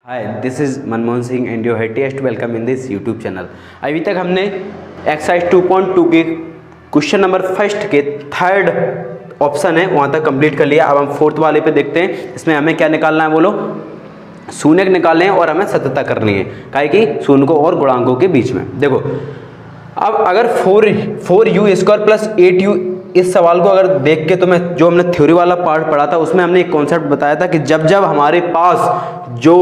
Hi, this is Manmohan Singh and your heartiest welcome in this YouTube channel. अभी तक हमने exercise 2.2 के क्वेश्चन नंबर फर्स्ट के थर्ड ऑप्शन है वहाँ तक कंप्लीट कर लिया। अब हम फोर्थ वाले पे देखते हैं। इसमें हमें क्या निकालना है बोलो? शून्य निकालने हैं और हमें सत्यता करनी है, काहे कि शून्य को और गुणांकों के बीच में। देखो अब अगर 4u² प्लस 8u, इस सवाल को अगर देख के तो मैं जो हमने थ्योरी वाला पार्ट पढ़ा था उसमें हमने एक कॉन्सेप्ट बताया था कि जब जब हमारे पास जो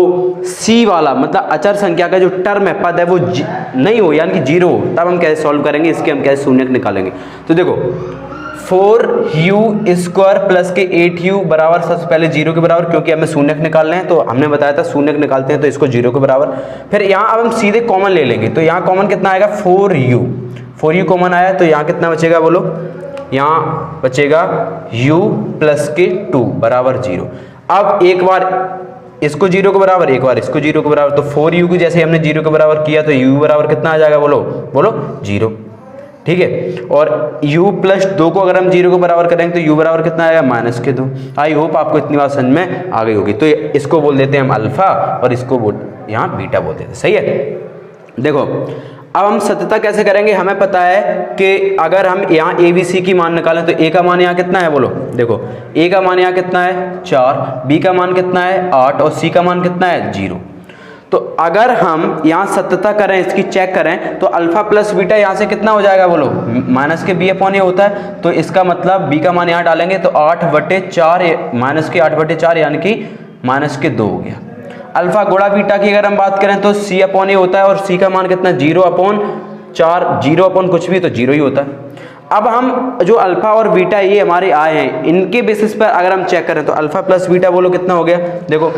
c वाला मतलब अचर संख्या का जो टर्म है, पद है, वो नहीं हो यानी कि जीरो हो, तब हम कैसे सॉल्व करेंगे, इसके हम कैसे शून्य निकालेंगे। तो देखो 4u² प्लस के 8u बराबर, सबसे पहले जीरो के बराबर, क्योंकि हमें शून्य निकालने हैं तो हमने बताया था शून्य निकालते हैं तो इसको जीरो के बराबर। फिर यहाँ अब हम सीधे कॉमन ले लेंगे, तो यहाँ कॉमन कितना आएगा? 4u कॉमन आया तो यहाँ कितना बचेगा बोलो? यहाँ बचेगा u प्लस के 2 बराबर जीरो। अब एक बार इसको जीरो के बराबर, एक बार इसको जीरो के बराबर, तो 4u को जैसे हमने जीरो के बराबर किया तो u बराबर कितना आ जाएगा बोलो जीरो। ठीक है, और u प्लस 2 को अगर हम जीरो के बराबर करेंगे तो u बराबर कितना आएगा? माइनस के 2। आई होप आपको इतनी बात समझ में आ गई होगी। तो इसको बोल देते हैं हम अल्फा और इसको यहाँ बीटा बोल देते हैं। सही है। देखो अब हम सत्यता कैसे करेंगे? हमें पता है कि अगर हम यहाँ ए बी सी की मान निकालें तो ए का मान यहाँ कितना है बोलो? देखो ए का मान यहाँ कितना है? 4, बी का मान कितना है? 8 और सी का मान कितना है? 0। तो अगर हम यहाँ सत्यता करें, इसकी चेक करें तो अल्फा प्लस बीटा यहाँ से कितना हो जाएगा बोलो? माइनस के बी अपॉन ए होता है, तो इसका मतलब बी का मान यहाँ डालेंगे तो 8/4 माइनस के 8/4 यानी कि माइनस के 2 हो गया। अल्फा गुणा बीटा की अगर हम बात करें तो c अपॉन ए होता है और c का मान कितना? 0/4, 0 अपॉन कुछ भी तो 0 ही होता है। अब हम जो अल्फा और बीटा ये हमारे आए हैं, इनके बेसिस पर अगर हम चेक करें तो अल्फा प्लस बीटा बोलो कितना हो गया? देखो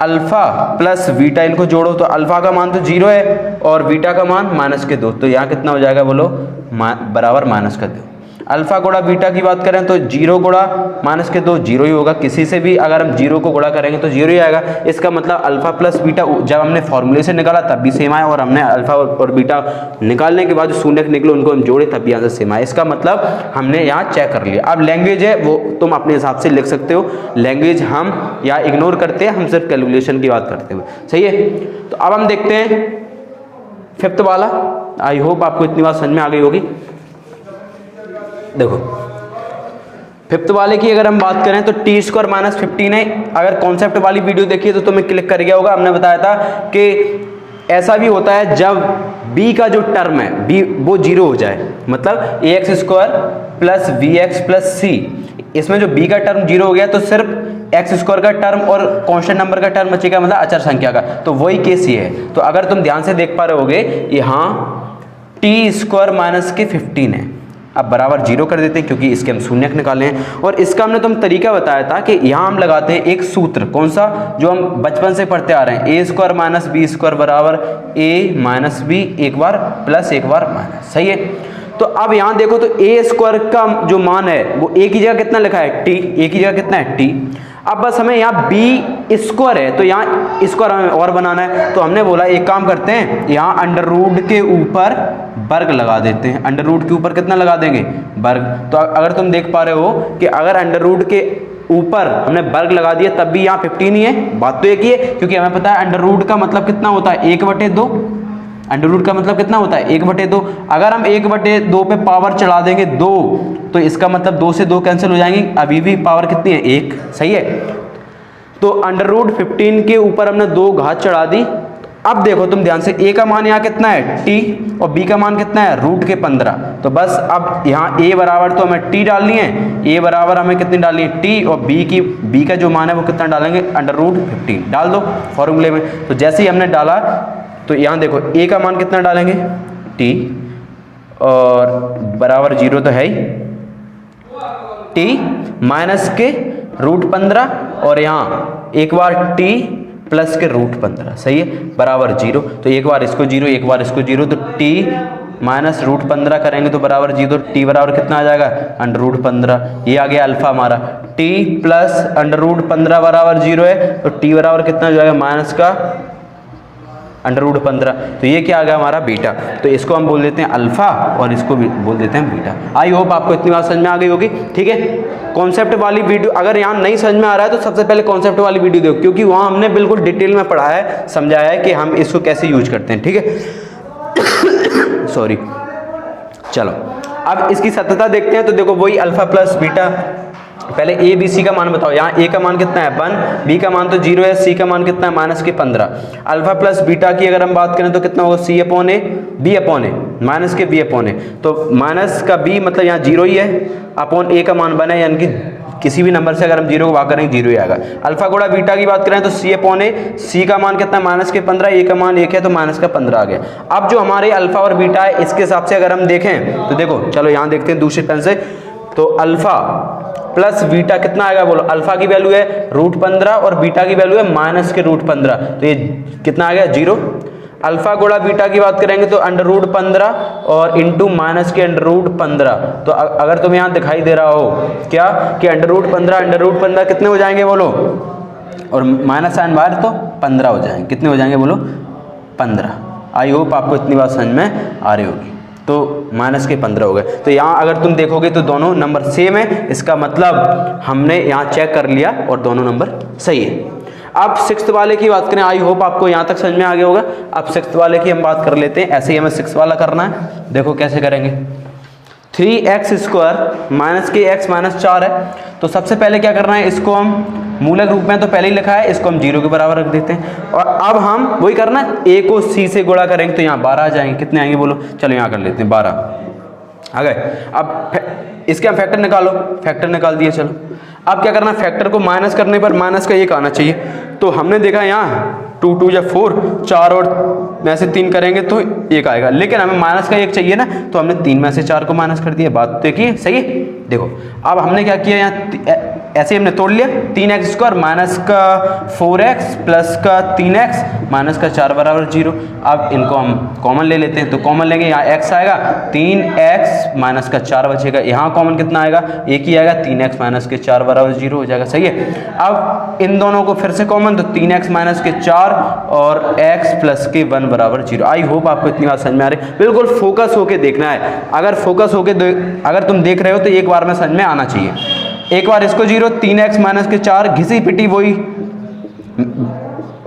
अल्फा प्लस बीटा इनको जोड़ो तो अल्फा का मान तो 0 है और बीटा का मान माइनस के 2, तो यहाँ कितना हो जाएगा बोलो? बराबर माइनस का 2। अल्फा गुणा बीटा की बात करें तो 0 गुणा माइनस के 2 0 ही होगा। किसी से भी अगर हम 0 को गुणा करेंगे तो 0 ही आएगा। इसका मतलब अल्फा प्लस बीटा जब हमने फॉर्मूले से निकाला तब भी सेम आया और हमने अल्फा और बीटा निकालने के बाद जो शून्य निकले उनको हम जोड़े तब भी आंसर सेम आया। इसका मतलब हमने यहाँ चेक कर लिया। अब लैंग्वेज है वो तुम अपने हिसाब से लिख सकते हो, लैंग्वेज हम या इग्नोर करते हैं, हम सिर्फ कैलकुलेशन की बात करते हैं। सही है। तो अब हम देखते हैं फिफ्थ वाला। आई होप आपको इतनी बात समझ में आ गई होगी। देखो फिफ्थ वाले की अगर हम बात करें तो t² माइनस 15 है। अगर कॉन्सेप्ट वाली वीडियो देखिए तो तुम्हें क्लिक कर गया होगा। हमने बताया था कि ऐसा भी होता है जब b का जो टर्म है b वो 0 हो जाए, मतलब ax² plus bx plus c, इसमें जो b का टर्म 0 हो गया तो सिर्फ x² का टर्म और कांस्टेंट नंबर का टर्म बचेगा, मतलब अचर संख्या का। तो वही केस ये है। तो अगर तुम ध्यान से देख पा रहे होगे यहाँ t² माइनस के 15 है। अब बराबर 0 कर देते हैं क्योंकि इसके हम शून्य निकाले हैं। और इसका हमने तुम तरीका बताया था कि यहाँ हम लगाते हैं एक सूत्र, कौन सा? जो हम बचपन से पढ़ते आ रहे हैं, a² माइनस b² बराबर a माइनस b, एक बार प्लस एक बार माइनस। सही है। तो अब यहाँ देखो तो a² का जो मान है वो a की जगह कितना लिखा है? t। a की जगह कितना है? t। अब बस हमें यहाँ b² है तो यहाँ स्क्वायर हमें और बनाना है, तो हमने बोला एक काम करते हैं, यहाँ अंडर रूट के ऊपर वर्ग लगा देते हैं। अंडर रूट के ऊपर कितना लगा देंगे? वर्ग। तो अगर तुम देख पा रहे हो कि अगर अंडर रूट के ऊपर हमने वर्ग लगा दिया तब भी यहाँ 15 ही है। बात तो एक ही है क्योंकि हमें पता है अंडर रूट का मतलब कितना होता है? 1/2। अंडर रूट का मतलब कितना होता है? 1/2। अगर हम 1/2 पे पावर चढ़ा देंगे 2 तो इसका मतलब 2 से 2 कैंसिल हो जाएंगे, अभी भी पावर कितनी है? 1। सही है। तो अंडर रूट 15 के ऊपर हमने 2 घात चढ़ा दी। अब देखो तुम ध्यान से, a का मान यहाँ कितना है? t, और b का मान कितना है? रूट के 15। तो बस अब यहाँ a बराबर तो हमें t डालनी है, a बराबर हमें कितनी डालनी है? t, और b का जो मान है वो कितना डालेंगे? अंडर रूट 15 डाल दो फॉर्मूले में। तो जैसे ही हमने डाला तो यहाँ देखो a का मान कितना डालेंगे? t, और बराबर 0 तो है ही, t माइनस के रूट 15 और यहाँ एक बार t प्लस के रूट 15। सही है। बराबर 0। तो एक बार इसको 0 एक बार इसको 0, तो t माइनस रूट 15 करेंगे तो बराबर 0। t बराबर कितना आ जाएगा? Under root 15। ये आ गया अल्फा हमारा। t प्लस अंडर रूट 15 बराबर 0 है, तो t बराबर कितना हो जाएगा? माइनस का √15, तो ये क्या आ गया हमारा बीटा। तो इसको हम बोल देते हैं अल्फा और इसको भी बोल देते हैं बीटा। आई होप आपको इतनी बात समझ में आ गई होगी। ठीक है, कॉन्सेप्ट वाली वीडियो अगर यहाँ नहीं समझ में आ रहा है तो सबसे पहले कॉन्सेप्ट वाली वीडियो देखो, क्योंकि वहाँ हमने बिल्कुल डिटेल में पढ़ाया है, समझाया है कि हम इसको कैसे यूज करते हैं। ठीक है सॉरी। चलो अब इसकी सत्यता देखते हैं। तो देखो वही अल्फा प्लस बीटा, पहले ए बी सी का मान बताओ। यहाँ ए का मान कितना है 1, बी का मान तो 0 है, सी का मान कितना है -15। अल्फा प्लस बीटा की अगर हम बात करें तो कितना होगा C अपॉन ए, B अपॉन ए, माइनस के B अपॉन ए। तो माइनस का B मतलब यहाँ 0 ही है, अपॉन ए का मान 1 है, यानी कि किसी भी नंबर से अगर हम 0 को भाग करेंगे 0 ही आएगा। अल्फा गुणा बीटा की बात करें तो C अपॉन ए, C का मान कितना है -15, ए का मान 1 है तो -15 आ गया। अब जो हमारे अल्फा और बीटा है इसके हिसाब से अगर हम देखें तो देखो, चलो यहाँ देखते हैं दूसरे पेन से। तो अल्फा प्लस बीटा कितना आएगा बोलो। अल्फा की वैल्यू है √15 और बीटा की वैल्यू है -15, तो ये कितना आ गया 0। अल्फा गुणा बीटा की बात करेंगे तो √15 और इंटू माइनस के √15। तो अगर तुम्हें यहाँ दिखाई दे रहा हो क्या कि √15 कितने हो जाएंगे बोलो, और माइनस साइन बाहर तो 15 हो जाएंगे। कितने हो जाएंगे बोलो 15। आई होप आपको इतनी बात समझ में आ रही होगी। तो -15 हो गए। तो यहाँ अगर तुम देखोगे तो दोनों नंबर सेम है, इसका मतलब हमने यहाँ चेक कर लिया और दोनों नंबर सही है। अब 6th वाले की बात करें, आई होप आपको यहाँ तक समझ में आ गया होगा। अब 6th वाले की हम बात कर लेते हैं। ऐसे ही हमें 6 वाला करना है। देखो कैसे करेंगे। 3x² माइनस के x -4 है। तो सबसे पहले क्या करना है, इसको हम मूलक रूप में तो पहले ही लिखा है, इसको हम 0 के बराबर रख देते हैं। और अब हम वही करना है, a को c से गुणा करेंगे तो यहाँ 12 आ जाएंगे। कितने आएंगे बोलो, चलो यहाँ कर लेते हैं 12 आ गए। अब इसके हम फैक्टर निकालो, फैक्टर निकाल दिए। चलो अब क्या करना है, फैक्टर को माइनस करने पर माइनस का 1 आना चाहिए। तो हमने देखा यहाँ 2 2 या 4, 4 और में से 3 करेंगे तो 1 आएगा, लेकिन हमें माइनस का 1 चाहिए ना, तो हमने 3 में से 4 को माइनस कर दिया। बात देखिए सही है। देखो अब हमने क्या किया, यहाँ ऐसे हमने तोड़ लिया। 3x² माइनस का 4x प्लस का 3x माइनस का 4 बराबर 0। अब इनको हम कॉमन ले लेते हैं। तो कॉमन लेंगे, यहाँ x आएगा, 3x माइनस का 4 बचेगा। यहाँ कॉमन कितना आएगा, 1 ही आएगा, 3x माइनस के 4 बराबर 0 हो जाएगा। सही है। अब इन दोनों को फिर से कॉमन, तो 3x माइनस के 4 और x प्लस के 1 बराबर 0। आई होप आपको इतनी बात समझ में आ रही है। बिल्कुल फोकस होके देखना है। अगर फोकस होके अगर तुम देख रहे हो तो एक बार में समझ में आना चाहिए। एक बार इसको 0, 3x माइनस के 4 घिसी पिटी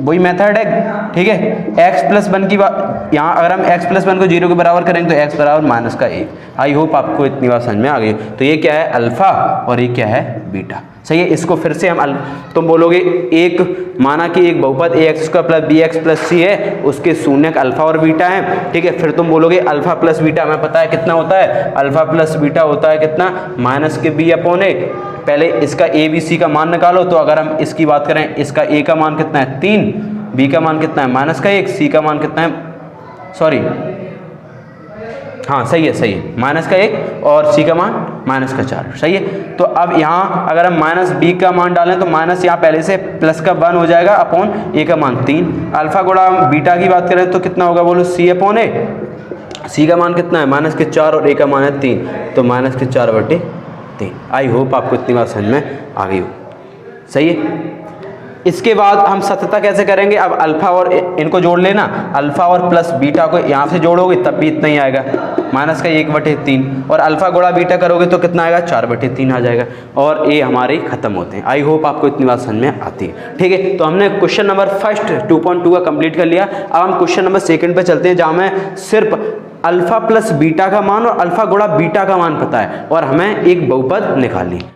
वही मेथड है। ठीक है। x प्लस 1 की बात, यहाँ अगर हम x प्लस 1 को 0 के बराबर करेंगे तो x बराबर माइनस का 1। आई होप आपको इतनी बात समझ में आ गई। तो ये क्या है अल्फा और ये क्या है बीटा। सही है। इसको फिर से हम तुम बोलोगे एक माना कि एक बहुपद ax² plus bx plus c है, उसके शून्यक अल्फा और बीटा है। ठीक है। फिर तुम बोलोगे अल्फा प्लस बीटा हमें पता है कितना होता है, अल्फा प्लस बीटा होता है कितना, माइनस के b अपॉन ए। पहले इसका a b c का मान निकालो। तो अगर हम इसकी बात करें, इसका a का मान कितना है 3, b का मान कितना है माइनस का 1, c का मान कितना है, सॉरी हाँ सही है माइनस का 1 और c का मान माइनस का 4। सही है। तो अब यहाँ अगर हम माइनस b का मान डालें तो माइनस यहाँ पहले से प्लस का 1 हो जाएगा अपॉन a का मान 3। अल्फा गुणा बीटा की बात करें तो कितना होगा बोलो, c अपॉन ए। c का मान कितना है माइनस के 4 और a का मान है 3, तो माइनस के 4/3। आई होप आपको इतनी बात समझ में आ गई हो। सही है। इसके बाद हम सत्यता कैसे करेंगे, अब अल्फा और इनको जोड़ लेना, अल्फा और प्लस बीटा को यहाँ से जोड़ोगे तब भी इतना ही आएगा, माइनस का 1/3। और अल्फा गुणा बीटा करोगे तो कितना आएगा 4/3 आ जाएगा। और ये हमारे खत्म होते हैं। आई होप आपको इतनी बात समझ में आती है। ठीक है। तो हमने क्वेश्चन नंबर फर्स्ट 2.2 का कंप्लीट कर लिया। अब हम क्वेश्चन नंबर सेकंड पे चलते हैं, जहाँ हमें सिर्फ अल्फा प्लस बीटा का मान और अल्फा गुणा बीटा का मान पता है और हमें एक बहुपद निकालनी।